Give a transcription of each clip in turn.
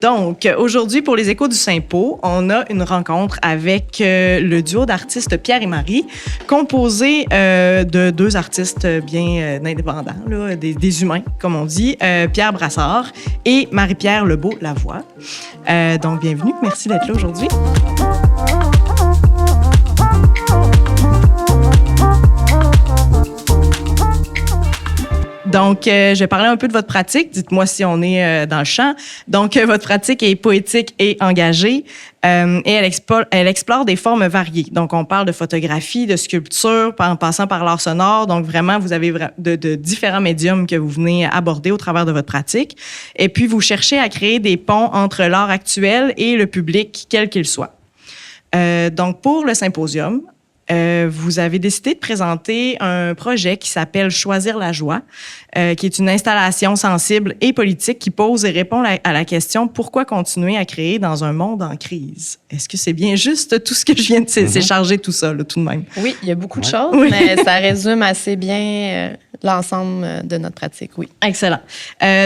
Donc, aujourd'hui, pour les Échos du Saint-Pau, on a une rencontre avec le duo d'artistes Pierre et Marie, composé de deux artistes bien indépendants, là, des humains, comme on dit, Pierre Brassard et Marie-Pierre Lebeau-Lavoie. Donc, bienvenue. Merci d'être là aujourd'hui. Donc, je vais parler un peu de votre pratique. Dites-moi si on est dans le champ. Donc, votre pratique est poétique et engagée et elle explore des formes variées. Donc, on parle de photographie, de sculpture, en passant par l'art sonore. Donc, vraiment, vous avez de différents médiums que vous venez aborder au travers de votre pratique. Et puis, vous cherchez à créer des ponts entre l'art actuel et le public, quel qu'il soit. Donc, pour le symposium, vous avez décidé de présenter un projet qui s'appelle Choisir la joie, qui est une installation sensible et politique qui pose et répond à la question « Pourquoi continuer à créer dans un monde en crise? » Est-ce que c'est bien juste tout ce que je viens de... C'est chargé tout ça, là, tout de même. Oui, il y a beaucoup de choses, mais ça résume assez bien l'ensemble de notre pratique, oui. Excellent.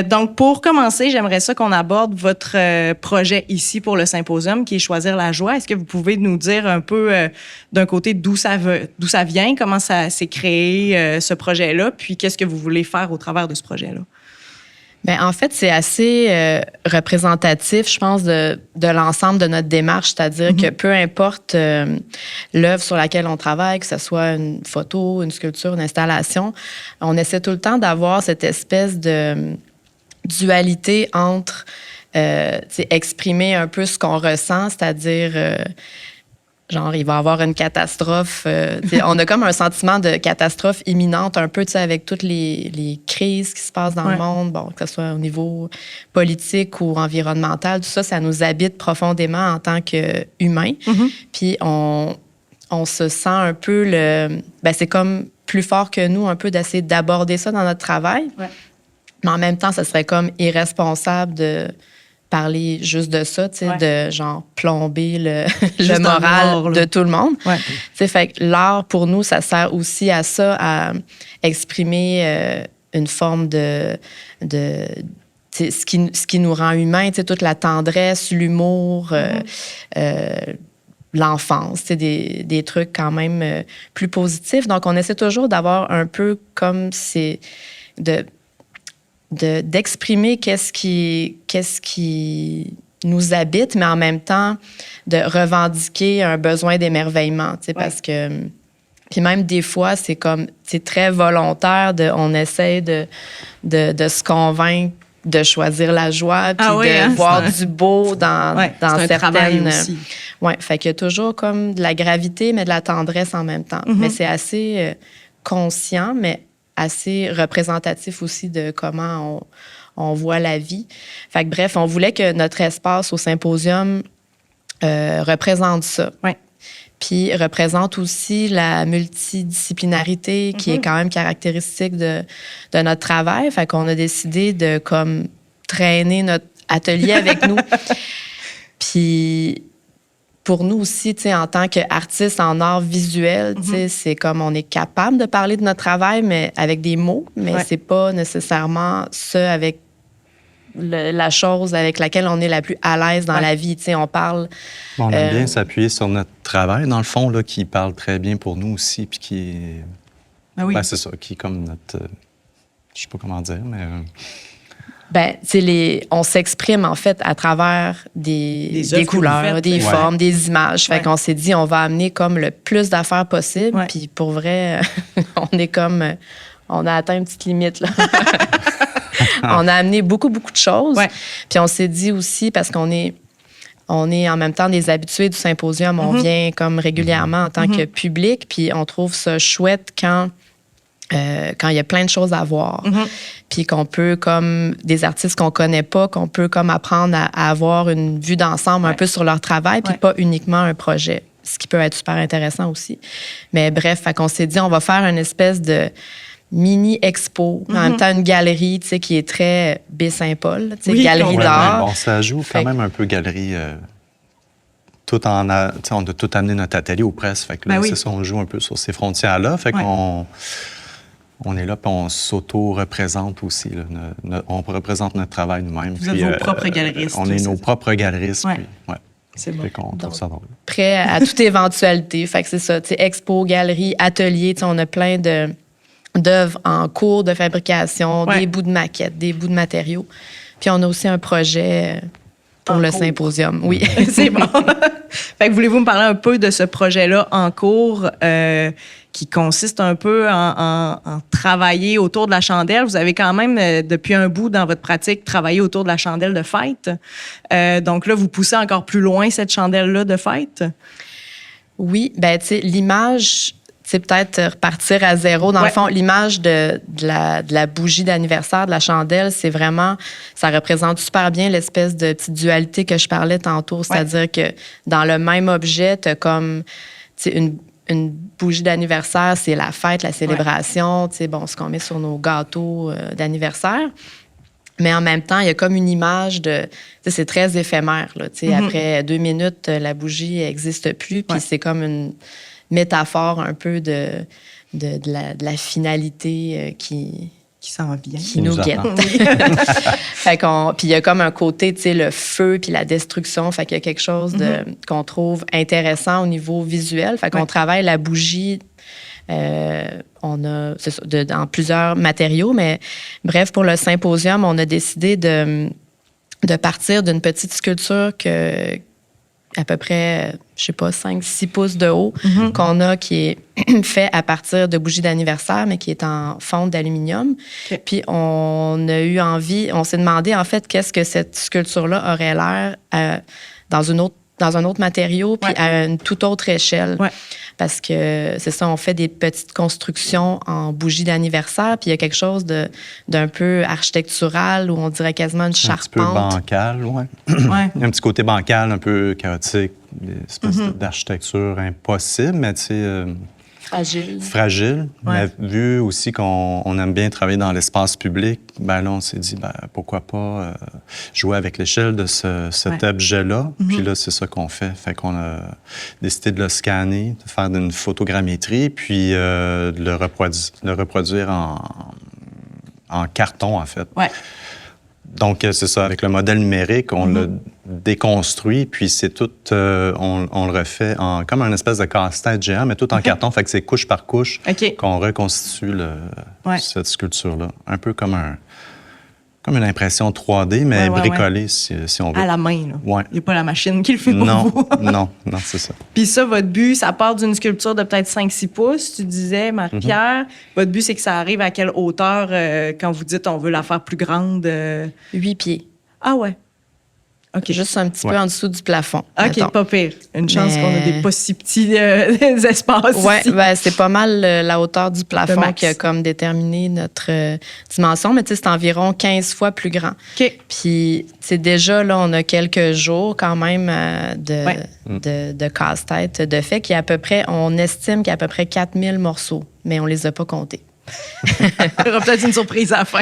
Donc, pour commencer, j'aimerais ça qu'on aborde votre projet ici pour le symposium, qui est Choisir la joie. Est-ce que vous pouvez nous dire un peu d'un côté d'où ça vient, comment ça s'est créé, ce projet-là, puis qu'est-ce que vous voulez faire au travers de ce projet-là? Bien, en fait, c'est assez représentatif, je pense, de l'ensemble de notre démarche, c'est-à-dire que peu importe l'œuvre sur laquelle on travaille, que ce soit une photo, une sculpture, une installation, on essaie tout le temps d'avoir cette espèce de dualité entre exprimer un peu ce qu'on ressent, c'est-à-dire... genre, il va y avoir une catastrophe. On a comme un sentiment de catastrophe imminente, un peu, avec toutes les crises qui se passent dans le monde, bon, que ce soit au niveau politique ou environnemental. Tout ça, ça nous habite profondément en tant qu'humains. Puis on se sent un peu c'est comme plus fort que nous, un peu, d'essayer d'aborder ça dans notre travail. Ouais. Mais en même temps, ça serait comme irresponsable de parler juste de ça, de genre plomber le moral de tout le monde. Ouais. Fait que l'art, pour nous, ça sert aussi à ça, à exprimer une forme de ce qui nous rend humains, toute la tendresse, l'humour, l'enfance, des trucs quand même plus positifs. Donc, on essaie toujours d'avoir un peu comme d'exprimer qu'est-ce qui nous habite, mais en même temps de revendiquer un besoin d'émerveillement, parce que... Puis même des fois, c'est très volontaire, on essaie de se convaincre de choisir la joie, puis voir du beau dans certaines... aussi. Oui, fait qu'il y a toujours comme de la gravité, mais de la tendresse en même temps. Mais c'est assez conscient, mais assez représentatif aussi de comment on voit la vie. Fait que bref, on voulait que notre espace au symposium représente ça. Ouais. Puis représente aussi la multidisciplinarité qui est quand même caractéristique de notre travail. Fait qu'on a décidé de comme traîner notre atelier avec nous. Puis pour nous aussi, en tant qu'artistes en art visuel, c'est comme on est capable de parler de notre travail, mais avec des mots, mais c'est pas nécessairement ça avec la chose avec laquelle on est la plus à l'aise dans la vie. On parle... On aime bien s'appuyer sur notre travail, dans le fond, là, qui parle très bien pour nous aussi, puis qui est... Ah oui. C'est ça, qui est comme notre... je sais pas comment dire, mais... on s'exprime, en fait, à travers des couleurs, des formes, des images. Fait qu'on s'est dit, on va amener comme le plus d'affaires possible. Ouais. Puis pour vrai, on a atteint une petite limite, là. On a amené beaucoup, beaucoup de choses. Ouais. Puis on s'est dit aussi, parce qu'on est en même temps des habitués du symposium, on vient comme régulièrement en tant que public, puis on trouve ça chouette quand il y a plein de choses à voir. Puis qu'on peut, comme des artistes qu'on connaît pas, qu'on peut comme apprendre à avoir une vue d'ensemble un peu sur leur travail, puis pas uniquement un projet, ce qui peut être super intéressant aussi. Mais bref, fait qu'on s'est dit, on va faire une espèce de mini-expo, en même temps une galerie, qui est très Baie-Saint-Paul, galerie d'art. Bon, ça joue quand même un peu galerie... on a tout amené notre atelier aux presses. Fait que là, c'est ça, on joue un peu sur ces frontières-là. Fait qu'on On est là, puis on s'auto-représente aussi. Là. On représente notre travail nous-mêmes. Vous êtes vos propres galeristes. On est nos propres galeristes. Ouais. Puis, ouais. C'est bon. On trouve ça drôle. Prêt à toute éventualité. Fait que c'est ça, expo, galerie, atelier, on a plein d'œuvres en cours de fabrication, des bouts de maquettes, des bouts de matériaux. Puis on a aussi un projet pour le symposium. Oui. C'est bon. Fait que voulez-vous me parler un peu de ce projet-là en cours qui consiste un peu en travailler autour de la chandelle? Vous avez quand même, depuis un bout dans votre pratique, travaillé autour de la chandelle de fête. Donc là, vous poussez encore plus loin cette chandelle-là de fête? Oui. Ben, tu sais, l'image... C'est peut-être repartir à zéro. Dans le fond, l'image de la bougie d'anniversaire, de la chandelle, c'est vraiment, ça représente super bien l'espèce de petite dualité que je parlais tantôt. C'est-à-dire que dans le même objet, tu as comme une bougie d'anniversaire, c'est la fête, la célébration, ce qu'on met sur nos gâteaux d'anniversaire. Mais en même temps, il y a comme une image de... C'est très éphémère. Là, Après 2 minutes, la bougie n'existe plus. Puis c'est comme une métaphore un peu de la finalité qui s'en vient. Qui nous guette. Puis il y a comme un côté, le feu puis la destruction. Fait qu'il y a quelque chose qu'on trouve intéressant au niveau visuel. Fait qu'on travaille la bougie... on a dans plusieurs matériaux, mais bref, pour le symposium, on a décidé de partir d'une petite sculpture à peu près, 5-6 pouces de haut, qu'on a, qui est fait à partir de bougies d'anniversaire, mais qui est en fonte d'aluminium. Okay. Puis on a eu envie, on s'est demandé, en fait, qu'est-ce que cette sculpture-là aurait l'air dans un autre matériau, puis à une toute autre échelle. Ouais. Parce que c'est ça, on fait des petites constructions en bougies d'anniversaire, puis il y a quelque chose d'un peu architectural, où on dirait quasiment une charpente. Un petit peu bancal, oui. Un petit côté bancal, un peu chaotique, des espèces d'architecture impossible, mais tu sais... Fragile. Ouais. Mais vu aussi qu'on aime bien travailler dans l'espace public, ben là, on s'est dit, pourquoi pas jouer avec l'échelle de cet objet-là. Puis là, c'est ça qu'on fait. Fait qu'on a décidé de le scanner, de faire une photogrammétrie, puis de le reproduire en carton, en fait. Ouais. Donc, c'est ça. Avec le modèle numérique, on l'a déconstruit, puis c'est tout... on le refait comme un espèce de casse-tête géant, mais tout en carton. Fait que c'est couche par couche qu'on reconstitue cette sculpture-là. Un peu comme une impression 3D, mais bricolée, si on veut. À la main, là. Ouais. Il n'y a pas la machine qui le fait pour vous. Non, c'est ça. Puis ça, votre but, ça part d'une sculpture de peut-être 5-6 pouces, tu disais, Marie-Pierre. Votre but, c'est que ça arrive à quelle hauteur quand vous dites on veut la faire plus grande? 8 pieds. Ah ouais. OK. Juste un petit peu en dessous du plafond. OK, mettons. Pas pire. Une chance qu'on a des pas si petits espaces ici. Oui, c'est pas mal la hauteur du plafond qui a comme déterminé notre dimension, mais tu sais, c'est environ 15 fois plus grand. OK. Puis, c'est déjà, là, on a quelques jours quand même de casse-tête de fait, on estime qu'il y a à peu près 4000 morceaux, mais on les a pas comptés. Il y aura peut-être une surprise à la fin.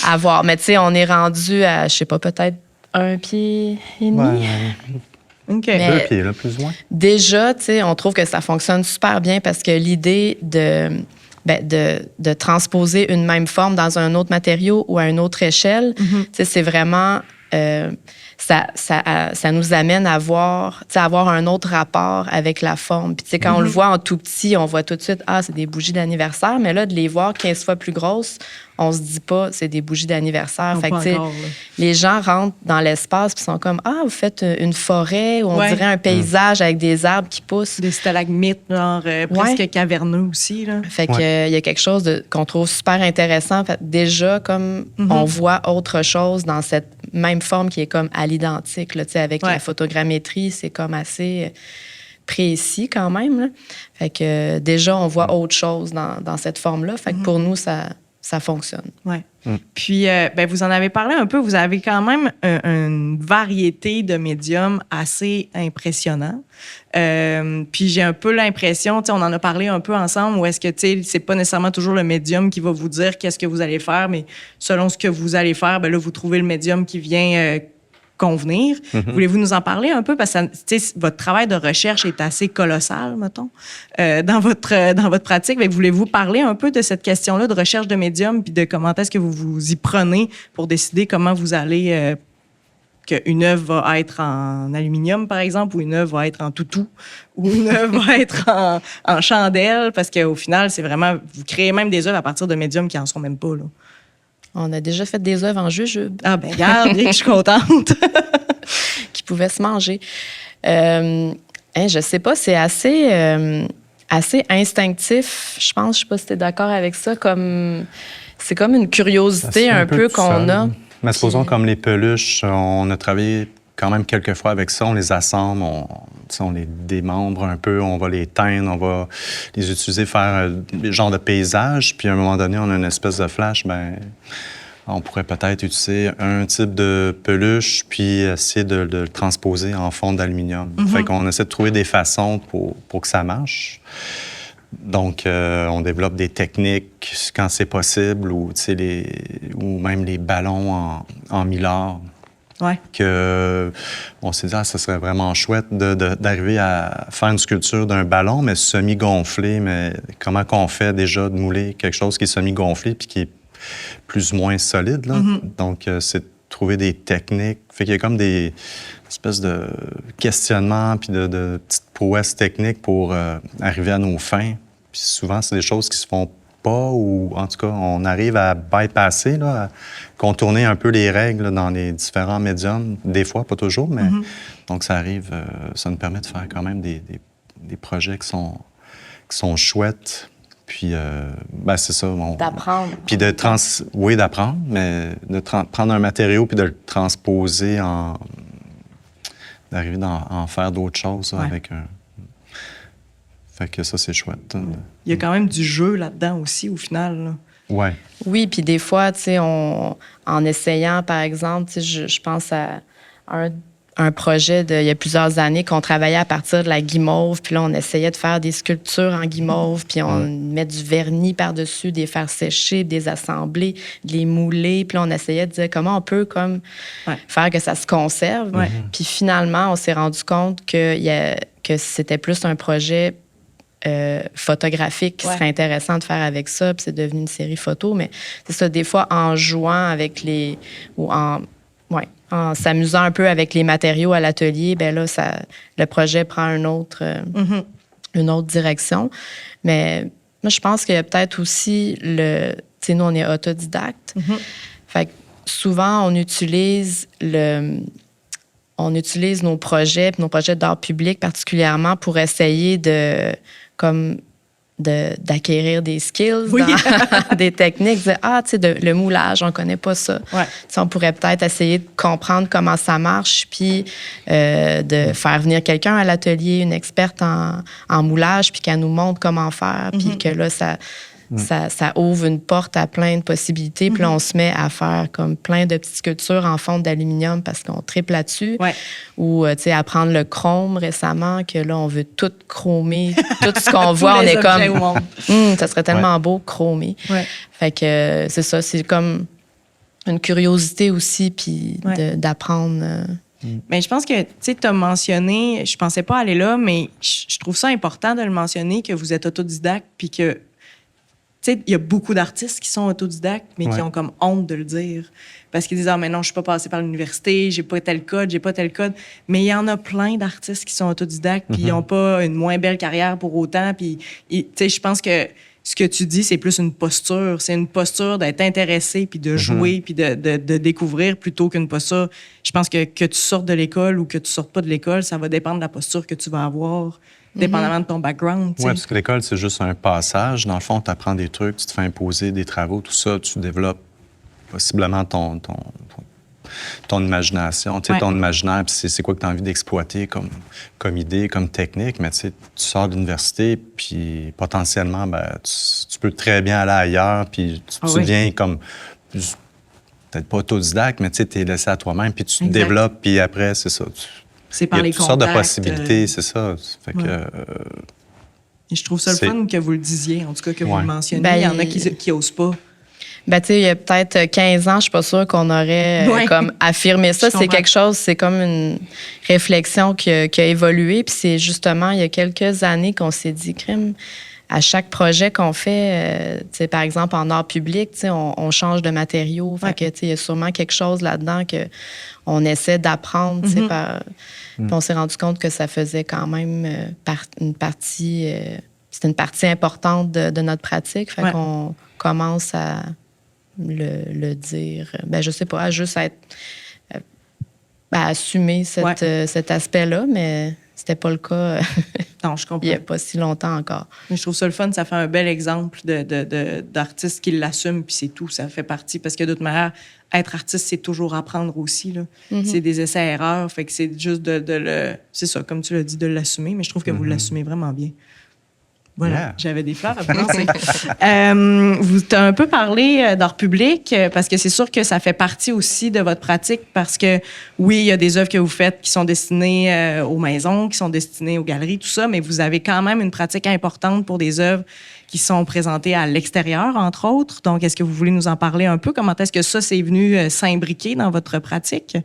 À voir. Mais tu sais, on est rendu à, je sais pas, peut-être 1 pied et demi. Ouais. OK. 2 pieds, là, plus ou moins. Déjà, tu sais, on trouve que ça fonctionne super bien parce que l'idée de transposer une même forme dans un autre matériau ou à une autre échelle, tu sais, c'est vraiment... ça nous amène à avoir un autre rapport avec la forme. Puis, tu sais, quand on le voit en tout petit, on voit tout de suite, c'est des bougies d'anniversaire. Mais là, de les voir 15 fois plus grosses, on se dit pas, c'est des bougies d'anniversaire. Fait que, tu sais, les gens rentrent dans l'espace puis sont comme, vous faites une forêt ou on dirait un paysage avec des arbres qui poussent. Des stalagmites, genre presque caverneux aussi, là. Fait que, y a quelque chose qu'on trouve super intéressant. Fait, déjà, comme on voit autre chose dans cette même forme qui est comme à l'identique, là, tu sais, avec la photogrammétrie, c'est comme assez précis quand même, là. Fait que déjà, on voit autre chose dans cette forme-là. Fait que pour nous, ça fonctionne. Oui. Puis, vous en avez parlé un peu. Vous avez quand même une variété de médiums assez impressionnant. Puis, j'ai un peu l'impression, on en a parlé un peu ensemble, où est-ce que, c'est pas nécessairement toujours le médium qui va vous dire qu'est-ce que vous allez faire, mais selon ce que vous allez faire, là, vous trouvez le médium qui vient convenir. Voulez-vous nous en parler un peu? Parce que votre travail de recherche est assez colossal, mettons, dans votre pratique. Mais voulez-vous parler un peu de cette question-là de recherche de médium puis de comment est-ce que vous vous y prenez pour décider comment vous allez... qu'une œuvre va être en aluminium, par exemple, ou une œuvre va être en toutou, ou une œuvre va être en chandelle, parce qu'au final, c'est vraiment... Vous créez même des œuvres à partir de médiums qui en sont même pas, là. On a déjà fait des œuvres en jujube. Ah ben regarde, je suis contente. Qui pouvaient se manger. Je sais pas, c'est assez instinctif, je pense. Je sais pas si tu es d'accord avec ça. C'est comme une curiosité un peu qu'on a. Mais supposons comme les peluches, on a travaillé quand même quelques fois avec ça. On les assemble, on les démembre un peu, on va les teindre, on va les utiliser, faire des genres de paysages. Puis à un moment donné, on a une espèce de flash, on pourrait peut-être utiliser un type de peluche puis essayer de le transposer en fond d'aluminium. Fait qu'on essaie de trouver des façons pour que ça marche. Donc, on développe des techniques quand c'est possible, ou même les ballons en mylar. Ouais. On s'est dit, ça serait vraiment chouette d'arriver à faire une sculpture d'un ballon, mais semi-gonflé. Mais comment qu'on fait déjà de mouler quelque chose qui est semi-gonflé puis qui est plus ou moins solide, là? Donc, c'est de trouver des techniques. Fait qu'il y a comme des espèces de questionnements puis de petites prouesses techniques pour arriver à nos fins. Puis souvent, c'est des choses qui se font pas, ou en tout cas, on arrive à bypasser, là, à contourner un peu les règles là, dans les différents médiums. Des fois, pas toujours, mais donc ça arrive, ça nous permet de faire quand même des projets qui sont chouettes. Puis, c'est ça. D'apprendre. Puis oui, d'apprendre, mais de prendre un matériau puis de le transposer d'arriver à en faire d'autres choses là, avec un... Fait que ça, c'est chouette. Il y a quand même du jeu là-dedans aussi, au final. Là. Ouais. Oui, puis des fois, tu sais, en essayant, par exemple, je pense à un projet il y a plusieurs années qu'on travaillait à partir de la guimauve, puis là, on essayait de faire des sculptures en guimauve, puis on met du vernis par-dessus, des faire sécher, des assembler, de les mouler, puis là, on essayait de dire comment on peut faire que ça se conserve. Puis finalement, on s'est rendu compte que c'était plus un projet photographique qui serait intéressant de faire avec ça, puis c'est devenu une série photo, mais c'est ça, des fois, en jouant avec en s'amusant un peu avec les matériaux à l'atelier, ben là, le projet prend une autre direction. Mais moi, je pense qu'il y a peut-être aussi tu sais, nous, on est autodidactes. Fait que souvent, on utilise nos projets, puis nos projets d'art public particulièrement, pour essayer d'acquérir des skills, des techniques. Tu sais, le moulage, on connaît pas ça. Ouais. On pourrait peut-être essayer de comprendre comment ça marche, puis de faire venir quelqu'un à l'atelier, une experte en moulage, puis qu'elle nous montre comment faire, puis que là, ça ouvre une porte à plein de possibilités. Puis là, on se met à faire comme plein de petites sculptures en fonte d'aluminium parce qu'on triple là-dessus. Ouais. Ou, tu sais, apprendre le chrome récemment, que là, on veut tout chromer. Tout ce qu'on voit, on est comme... ça serait tellement beau, chromer. Ouais. Fait que c'est ça, c'est comme une curiosité aussi, puis d'apprendre... Mais je pense que, tu sais, tu as mentionné, je pensais pas aller là, mais je trouve ça important de le mentionner, que vous êtes autodidacte, puis que... Tu sais, il y a beaucoup d'artistes qui sont autodidactes, mais qui ont comme honte de le dire. Parce qu'ils disent « Ah, mais non, je suis pas passé par l'université, j'ai pas tel code. » Mais il y en a plein d'artistes qui sont autodidactes, puis ils n'ont pas une moins belle carrière pour autant. Puis, tu sais, je pense que ce que tu dis, c'est plus une posture. C'est une posture d'être intéressé, puis de jouer, puis de découvrir, plutôt qu'une posture. Je pense que tu sortes de l'école ou que tu sortes pas de l'école, ça va dépendre de la posture que tu vas avoir, dépendamment de ton background. Oui, parce que l'école, c'est juste un passage. Dans le fond, tu apprends des trucs, tu te fais imposer des travaux, tout ça, tu développes possiblement ton imagination, ton imaginaire, puis c'est quoi que tu as envie d'exploiter comme idée, comme technique. Mais tu sors de l'université, puis potentiellement, tu peux très bien aller ailleurs, puis tu deviens comme... peut-être pas autodidacte, mais tu es laissé à toi-même, puis tu te développes, puis après, c'est ça. C'est par les contacts. Il y a toutes sortes de possibilités, c'est ça. Fait que... Et je trouve ça le fun que vous le disiez, en tout cas que vous le mentionniez. Il y en a qui n'osent pas. Ben, tu sais, il y a peut-être 15 ans, je suis pas sûre qu'on aurait comme affirmé ça. C'est quelque chose, c'est comme une réflexion qui a évolué. Puis c'est justement, il y a quelques années qu'on s'est dit, crime, à chaque projet qu'on fait, tu sais, par exemple, en art public, tu sais, on change de matériaux. Fait que, tu sais, il y a sûrement quelque chose là-dedans qu'on essaie d'apprendre, tu sais, Puis on s'est rendu compte que ça faisait quand même une partie... c'est une partie importante de notre pratique. Fait qu'on commence à le dire. Ben, je sais pas, à juste être... à assumer cet aspect-là, mais c'était pas le cas non, je comprends. il y a pas si longtemps encore. Mais je trouve ça le fun, ça fait un bel exemple d'artiste qui l'assume, puis c'est tout, ça fait partie. Parce que d'autre manière, être artiste, c'est toujours apprendre aussi. Là. C'est des essais-erreurs, fait que c'est juste de le... C'est ça, comme tu l'as dit, de l'assumer, mais je trouve que vous l'assumez vraiment bien. Voilà, j'avais des fleurs à vous lancer. Vous t'as un peu parlé d'art public parce que c'est sûr que ça fait partie aussi de votre pratique parce que, oui, il y a des œuvres que vous faites qui sont destinées aux maisons, qui sont destinées aux galeries, tout ça, mais vous avez quand même une pratique importante pour des œuvres qui sont présentées à l'extérieur, entre autres. Donc, est-ce que vous voulez nous en parler un peu? Comment est-ce que ça s'est venu s'imbriquer dans votre pratique?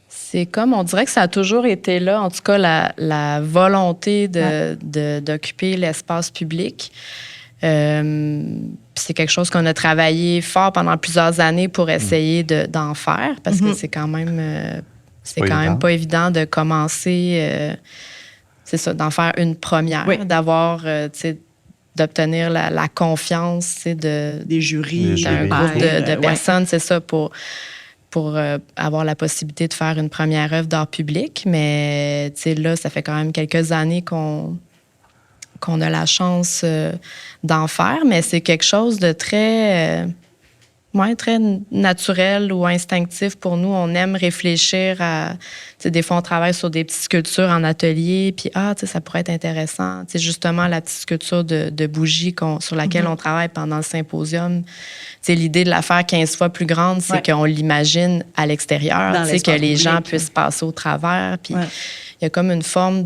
C'est comme, on dirait que ça a toujours été là, en tout cas, la volonté d'occuper l'espace public. C'est quelque chose qu'on a travaillé fort pendant plusieurs années pour essayer d'en faire, parce que c'est quand même pas évident de commencer, c'est ça, d'en faire une première, d'avoir, tu sais, d'obtenir la confiance, des jurys, d'un groupe de personnes, c'est ça, pour avoir la possibilité de faire une première œuvre d'art public. Mais là, ça fait quand même quelques années qu'on a la chance d'en faire, mais c'est quelque chose de très naturel ou instinctif pour nous. On aime réfléchir à... Des fois, on travaille sur des petites sculptures en atelier, puis ça pourrait être intéressant. Justement, la petite sculpture de bougie sur laquelle on travaille pendant le symposium, l'idée de la faire 15 fois plus grande, c'est qu'on l'imagine à l'extérieur, que les gens puissent passer au travers. Puis il y a comme une forme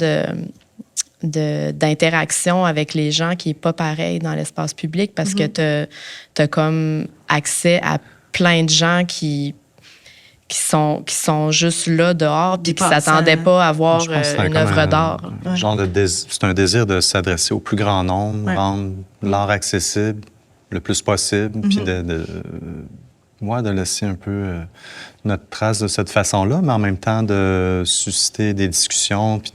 d'interaction avec les gens qui n'est pas pareil dans l'espace public parce que tu as comme accès à plein de gens qui sont juste là dehors puis qui ne s'attendaient pas à voir une œuvre d'art. C'est un désir de s'adresser au plus grand nombre, rendre l'art accessible le plus possible, puis de laisser un peu notre trace de cette façon-là, mais en même temps de susciter des discussions puis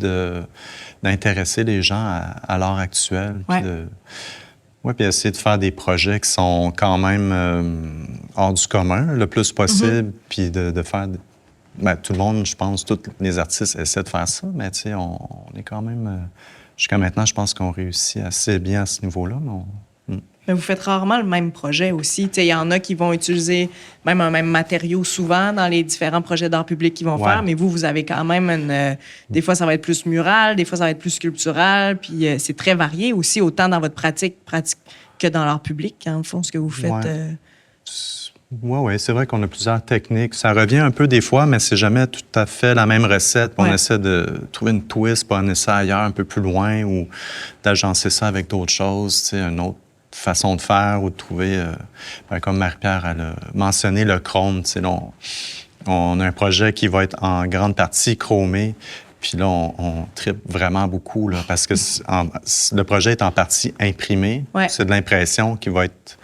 d'intéresser les gens à l'art actuel. Puis essayer de faire des projets qui sont quand même hors du commun le plus possible, puis de faire... tout le monde, je pense, tous les artistes essaient de faire ça, mais tu sais, on est quand même... jusqu'à maintenant, je pense qu'on réussit assez bien à ce niveau-là, mais vous faites rarement le même projet aussi. Il y en a qui vont utiliser même un même matériau souvent dans les différents projets d'art public qu'ils vont faire, mais vous avez quand même des fois, ça va être plus mural, des fois, ça va être plus sculptural, puis c'est très varié aussi, autant dans votre pratique que dans l'art public, en fond, ce que vous faites. Oui, c'est vrai qu'on a plusieurs techniques. Ça revient un peu des fois, mais c'est jamais tout à fait la même recette. On essaie de trouver une twist, pas un essai ailleurs, un peu plus loin, ou d'agencer ça avec d'autres choses, une autre façon de faire ou de trouver, comme Marie-Pierre a mentionné, le chrome. Là, on a un projet qui va être en grande partie chromé, puis là, on tripe vraiment beaucoup, là, parce que le projet est en partie imprimé. C'est de l'impression qui va être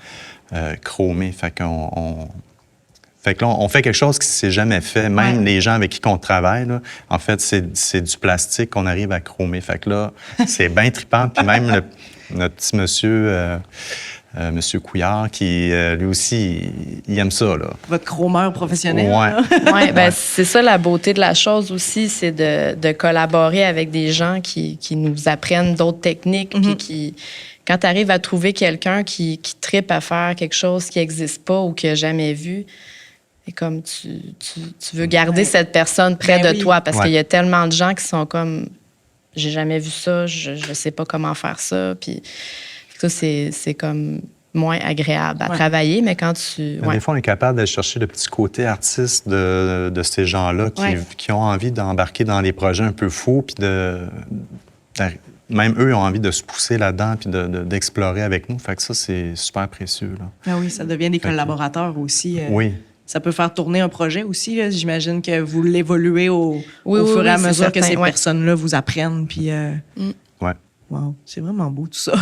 chromée. Fait que là, on fait quelque chose qui ne s'est jamais fait. Même les gens avec qui on travaille, là, en fait, c'est du plastique qu'on arrive à chromer. Fait que là, c'est bien trippant. Puis même notre petit monsieur, monsieur Couillard, qui, lui aussi, il aime ça, là. Votre chromeur professionnel. C'est ça la beauté de la chose aussi, c'est de collaborer avec des gens qui nous apprennent d'autres techniques, puis quand tu arrives à trouver quelqu'un qui trippe à faire quelque chose qui n'existe pas ou qui n'a jamais vu, et comme tu veux garder cette personne près de toi, parce qu'il y a tellement de gens qui sont comme « j'ai jamais vu ça, je sais pas comment faire ça », puis ça, c'est comme moins agréable à travailler, mais quand tu... Des fois, on est capable d'aller chercher le petit côté artiste de ces gens-là qui ont envie d'embarquer dans des projets un peu fous, puis même eux ont envie de se pousser là-dedans puis d'explorer avec nous. Fait que ça, c'est super précieux. Là. Ah oui, ça devient des collaborateurs aussi. Oui. Ça peut faire tourner un projet aussi. Là. J'imagine que vous l'évoluez au fur et à mesure que ces personnes-là vous apprennent. Puis, Ouais. Wow, c'est vraiment beau tout ça.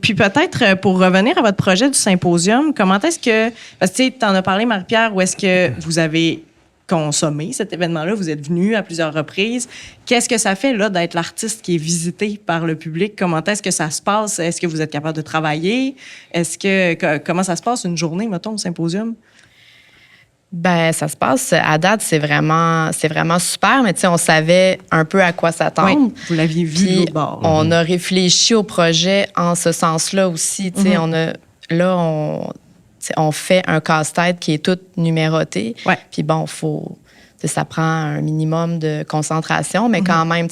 Puis peut-être pour revenir à votre projet du symposium, comment est-ce que... Parce que tu en as parlé, Marie-Pierre, où est-ce que vous avez consommé cet événement-là? Vous êtes venu à plusieurs reprises. Qu'est-ce que ça fait là d'être l'artiste qui est visité par le public? Comment est-ce que ça se passe? Est-ce que vous êtes capable de travailler? Comment ça se passe une journée, mettons, au symposium? Ben, ça se passe. À date, c'est vraiment super, mais tu sais, on savait un peu à quoi s'attendre. Oui, vous l'aviez vu de l'autre bord. On a réfléchi au projet en ce sens-là aussi. Tu sais, on fait un casse-tête qui est tout numéroté. Ouais. Puis bon, ça prend un minimum de concentration, mais quand même,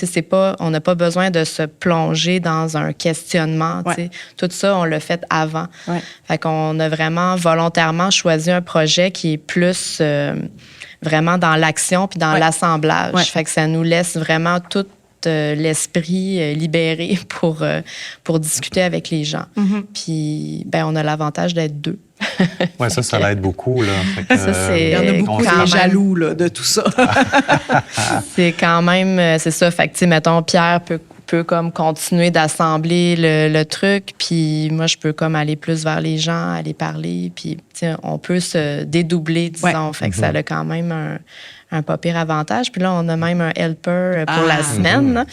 on n'a pas besoin de se plonger dans un questionnement. Ouais. Tout ça, on l'a fait avant. Ouais. Fait qu'on a vraiment volontairement choisi un projet qui est plus vraiment dans l'action puis dans l'assemblage. Ouais. Fait que ça nous laisse vraiment tout l'esprit libéré pour discuter avec les gens. Puis, ben, on a l'avantage d'être deux. Oui, ça l'aide beaucoup. Là. Fait que, il y en a beaucoup qui sont jaloux là, de tout ça. C'est quand même, c'est ça. Fait que, tu sais, mettons, Pierre peut comme continuer d'assembler le truc, puis moi, je peux comme aller plus vers les gens, aller parler, puis, tu sais, on peut se dédoubler, disons. Fait que ça a quand même un pas pire avantage. Puis là, on a même un helper pour la semaine. Là.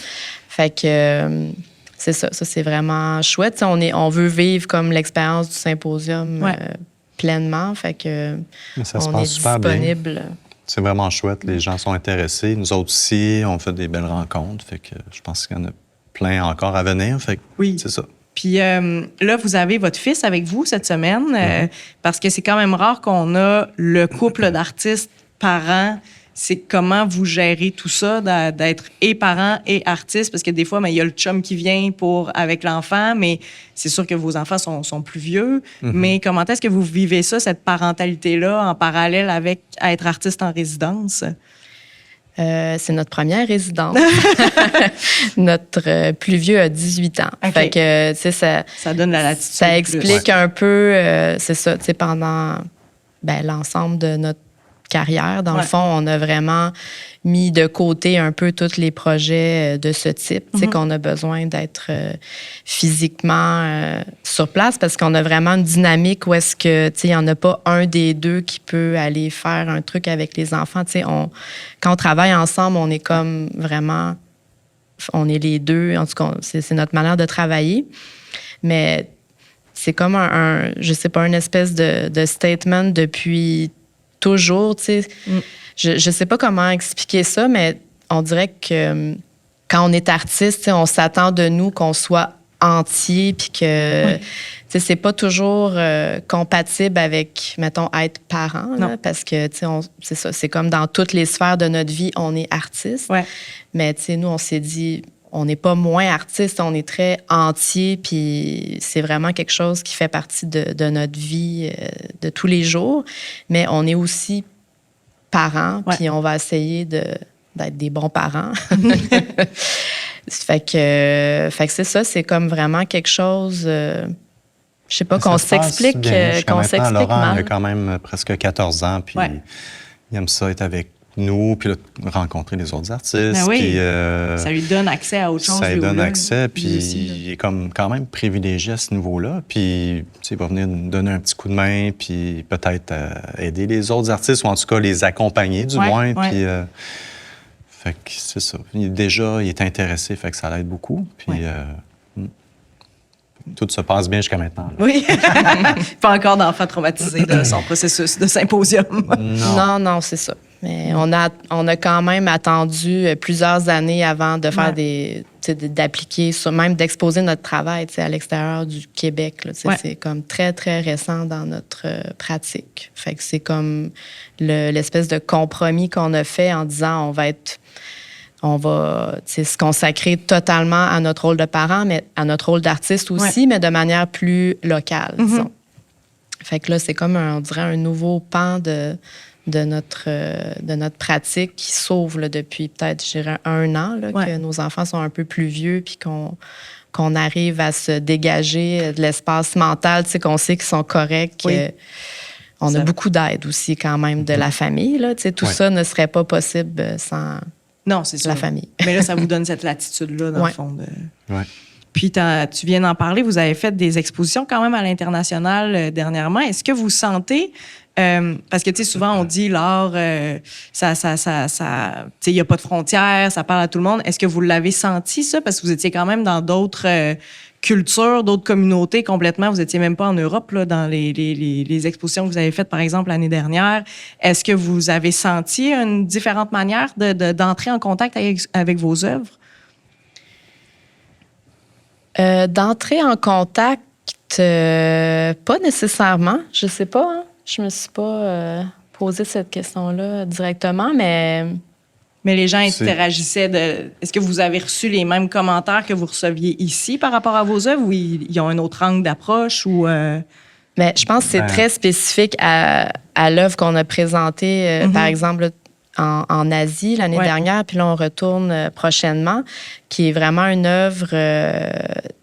Fait que... c'est ça. Ça, c'est vraiment chouette. T'sais, on veut vivre comme l'expérience du symposium pleinement. Fait que ça se on passe est super disponible. Bien. C'est vraiment chouette. Les gens sont intéressés. Nous autres aussi, on fait des belles rencontres. Fait que je pense qu'il y en a plein encore à venir. Fait que c'est ça. Puis là, vous avez votre fils avec vous cette semaine parce que c'est quand même rare qu'on a le couple d'artistes parents. C'est comment vous gérez tout ça, d'être et parent et artiste, parce que des fois, il y a le chum qui vient avec l'enfant, mais c'est sûr que vos enfants sont plus vieux. Mais comment est-ce que vous vivez ça, cette parentalité-là, en parallèle avec être artiste en résidence? C'est notre première résidence. Notre plus vieux a 18 ans. Okay. Fait que, tu sais, ça donne la latitude. Ça explique un peu, c'est ça, tu sais, pendant l'ensemble de notre carrière. Dans le fond, on a vraiment mis de côté un peu tous les projets de ce type, tu sais, qu'on a besoin d'être physiquement sur place parce qu'on a vraiment une dynamique où est-ce que, tu sais, il n'y en a pas un des deux qui peut aller faire un truc avec les enfants. Tu sais, quand on travaille ensemble, on est comme vraiment, on est les deux, en tout cas, c'est notre manière de travailler. Mais c'est comme je sais pas, une espèce de statement depuis toujours, tu sais. Je sais pas comment expliquer ça, mais on dirait que quand on est artiste, on s'attend de nous qu'on soit entier, puis que, tu sais, c'est pas toujours compatible avec, mettons, être parent, là, parce que, tu sais, c'est ça, c'est comme dans toutes les sphères de notre vie, on est artiste. Ouais. Mais, tu sais, nous, on s'est dit, on n'est pas moins artiste, on est très entier, puis c'est vraiment quelque chose qui fait partie de notre vie de tous les jours. Mais on est aussi parents, puis on va essayer d'être des bons parents. Fait que c'est ça, c'est comme vraiment quelque chose, je sais pas, qu'on s'explique Laurent, mal. Il a quand même presque 14 ans, puis il aime ça être avec nous, puis là, rencontrer les autres artistes. Puis, ça lui donne accès à autre chose. Ça lui donne accès, puis il est comme quand même privilégié à ce niveau-là. Puis, il va venir nous donner un petit coup de main, puis peut-être aider les autres artistes, ou en tout cas les accompagner, du moins. Puis, fait que c'est ça. Il est intéressé, fait que ça l'aide beaucoup. Puis, tout se passe bien jusqu'à maintenant. Là. Oui. Pas encore d'enfant traumatisé de son processus de symposium. Non, c'est ça. Mais on a quand même attendu plusieurs années avant de faire d'appliquer, même d'exposer notre travail à l'extérieur du Québec. Là, c'est comme très, très récent dans notre pratique. Fait que c'est comme l'espèce de compromis qu'on a fait en disant on va se consacrer totalement à notre rôle de parent, mais à notre rôle d'artiste aussi, mais de manière plus locale, disons. Fait que là, c'est comme, on dirait, un nouveau pan de de notre pratique qui s'ouvre là, depuis peut-être, je dirais, 1 an, là, que nos enfants sont un peu plus vieux, puis qu'on arrive à se dégager de l'espace mental, qu'on sait qu'ils sont corrects. On a beaucoup d'aide aussi quand même de la famille. Là, tout ça ne serait pas possible sans la famille. Mais là, ça vous donne cette latitude-là, dans le fond. Puis, tu viens d'en parler, vous avez fait des expositions quand même à l'international dernièrement. Est-ce que vous sentez... parce que, tu sais, souvent, on dit l'art, il n'y a pas de frontières, ça parle à tout le monde. Est-ce que vous l'avez senti, ça? Parce que vous étiez quand même dans d'autres cultures, d'autres communautés complètement. Vous n'étiez même pas en Europe, là, dans les expositions que vous avez faites, par exemple, l'année dernière. Est-ce que vous avez senti une différente manière d'entrer en contact avec vos œuvres? D'entrer en contact, pas nécessairement. Je sais pas, hein? Je me suis pas posé cette question-là directement, mais les gens interagissaient. Est-ce que vous avez reçu les mêmes commentaires que vous receviez ici par rapport à vos œuvres, ou ils ont un autre angle d'approche? Mais je pense que c'est très spécifique à l'œuvre qu'on a présentée, par exemple, en Asie l'année dernière, puis là, on retourne prochainement, qui est vraiment une œuvre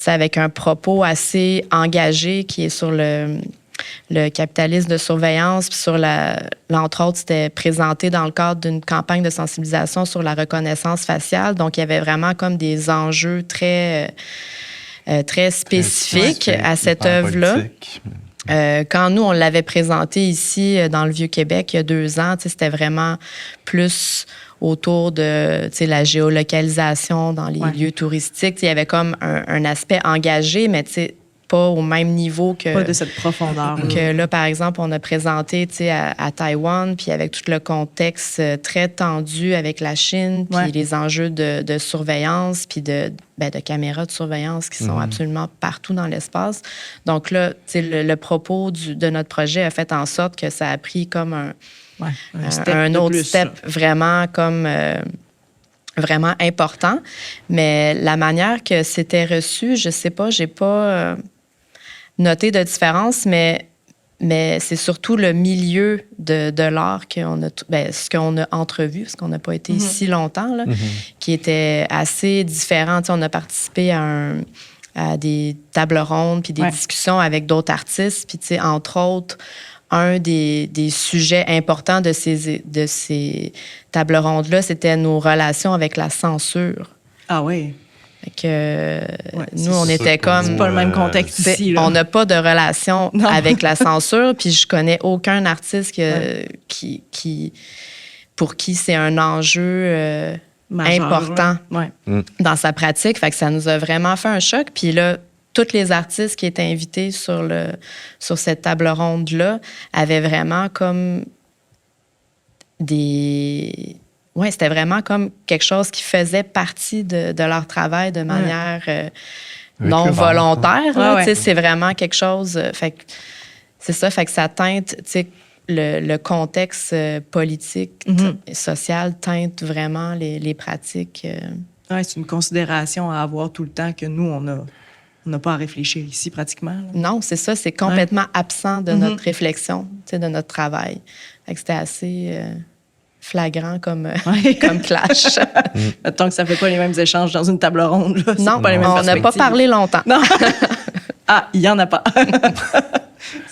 avec un propos assez engagé, qui est sur le capitalisme de surveillance, puis entre autres, c'était présenté dans le cadre d'une campagne de sensibilisation sur la reconnaissance faciale. Donc, il y avait vraiment comme des enjeux très spécifiques à cette œuvre-là. Quand nous, on l'avait présenté ici dans le Vieux-Québec il y a 2 ans, c'était vraiment plus autour de la géolocalisation dans les lieux touristiques. Il y avait comme un aspect engagé, mais pas au même niveau que... Pas de cette profondeur. Que là, par exemple, on a présenté à Taïwan, puis avec tout le contexte très tendu avec la Chine, puis les enjeux de surveillance, puis de caméras de surveillance qui sont absolument partout dans l'espace. Donc là, le propos de notre projet a fait en sorte que ça a pris comme un autre step vraiment comme... vraiment important. Mais la manière que c'était reçu, je sais pas, j'ai pas noté de différence, mais c'est surtout le milieu de l'art qu'on a, ce qu'on a entrevu, parce qu'on n'a pas été ici longtemps, là, qui était assez différent. On a participé à des tables rondes puis des discussions avec d'autres artistes. Puis, entre autres, un des sujets importants de ces tables rondes-là, c'était nos relations avec la censure. Ah oui. Fait que nous, on était comme... C'est pas le même contexte ici, là. On n'a pas de relation avec la censure, puis je connais aucun artiste pour qui c'est un enjeu majeur, important dans sa pratique. Fait que ça nous a vraiment fait un choc. Puis là, tous les artistes qui étaient invités sur cette table ronde-là avaient vraiment comme c'était vraiment comme quelque chose qui faisait partie de leur travail de manière non volontaire. C'est vraiment quelque chose... fait que c'est ça, fait que ça teinte... Le contexte politique et social teinte vraiment les pratiques. C'est une considération à avoir tout le temps que nous, on n'a pas à réfléchir ici pratiquement. Là. Non, c'est ça, c'est complètement absent de notre réflexion, de notre travail. Fait que c'était assez flagrant comme clash. Tant que ça ne fait pas les mêmes échanges dans une table ronde. Là, non, pas les mêmes on n'a pas parlé longtemps. Non. Il n'y en a pas.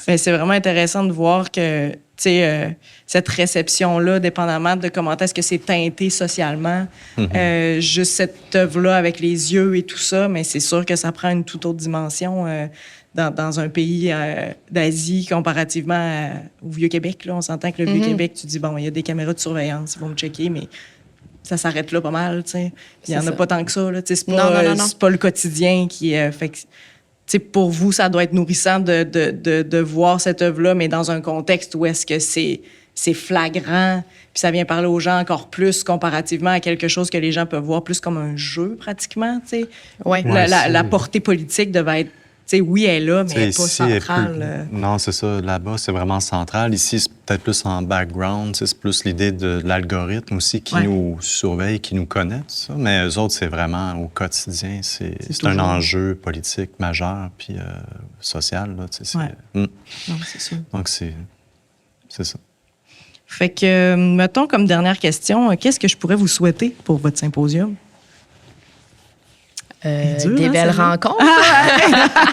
Mais c'est vraiment intéressant de voir que cette réception-là, dépendamment de comment est-ce que c'est teinté socialement, juste cette œuvre-là avec les yeux et tout ça, mais c'est sûr que ça prend une toute autre dimension dans un pays d'Asie comparativement au Vieux-Québec. Là. On s'entend que le Vieux-Québec, tu dis, bon, il y a des caméras de surveillance, ils vont me checker, mais ça s'arrête là pas mal. Il n'y en a pas tant que ça. Là. C'est pas le quotidien qui fait que, pour vous, ça doit être nourrissant de voir cette œuvre-là, mais dans un contexte où est-ce que c'est flagrant, puis ça vient parler aux gens encore plus comparativement à quelque chose que les gens peuvent voir plus comme un jeu, pratiquement. La portée politique devait être... oui, elle est là, mais elle n'est pas centrale. Non, c'est ça. Là-bas, c'est vraiment central. Ici, c'est peut-être plus en background. C'est plus l'idée de l'algorithme aussi qui nous surveille, qui nous connaît, tout ça. Mais eux autres, c'est vraiment au quotidien. C'est un enjeu politique majeur puis social. Là, Non, c'est ça. Donc, c'est ça. Fait que, mettons comme dernière question, qu'est-ce que je pourrais vous souhaiter pour votre symposium? Des belles rencontres.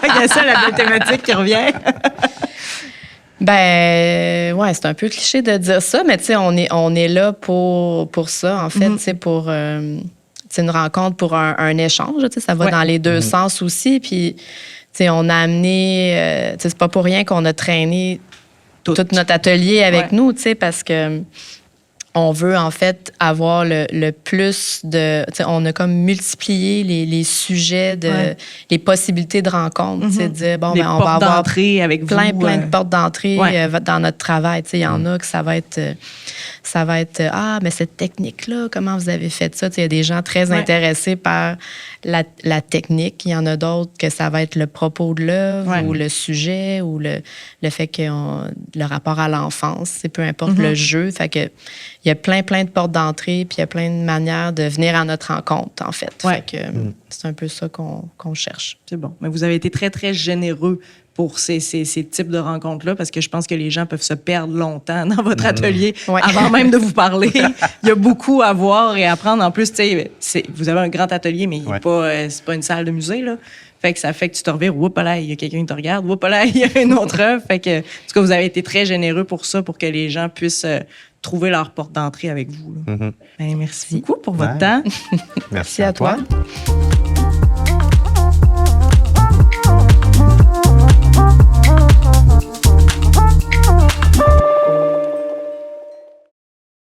Il y a ça, la belle thématique qui revient. Ben, ouais, c'est un peu cliché de dire ça, mais tu sais, on est là pour ça, en fait, tu sais, pour... c'est une rencontre pour un échange, tu sais, ça va dans les deux sens aussi, puis, tu sais, on a amené... tu sais, c'est pas pour rien qu'on a traîné tout notre atelier avec nous, tu sais, parce que on veut, en fait, avoir le plus de... Tu sais, on a comme multiplié les sujets, les possibilités de rencontre. Tu sais, dire, bon, ben, on va avoir avec plein vous, de portes d'entrée dans notre travail. Tu sais, il y en a que ça va être ah, mais cette technique-là, comment vous avez fait ça? Tu sais, il y a des gens très intéressés par la technique. Il y en a d'autres que ça va être le propos de l'œuvre ou le sujet ou le fait que le rapport à l'enfance, peu importe le jeu. Fait que il y a plein de portes d'entrée, puis il y a plein de manières de venir à notre rencontre, en fait. Fait que c'est un peu ça qu'on cherche. C'est bon. Mais vous avez été très, très généreux pour ces types de rencontres-là, parce que je pense que les gens peuvent se perdre longtemps dans votre atelier avant même de vous parler. Il y a beaucoup à voir et à apprendre. En plus, vous avez un grand atelier, mais c'est pas une salle de musée, là. Fait que ça fait que tu te revires, oups là, il y a quelqu'un qui te regarde, oups là, il y a une autre œuvre. Fait que, en tout cas, vous avez été très généreux pour ça, pour que les gens puissent trouver leur porte d'entrée avec vous. Ben, merci beaucoup pour votre temps. Merci à toi.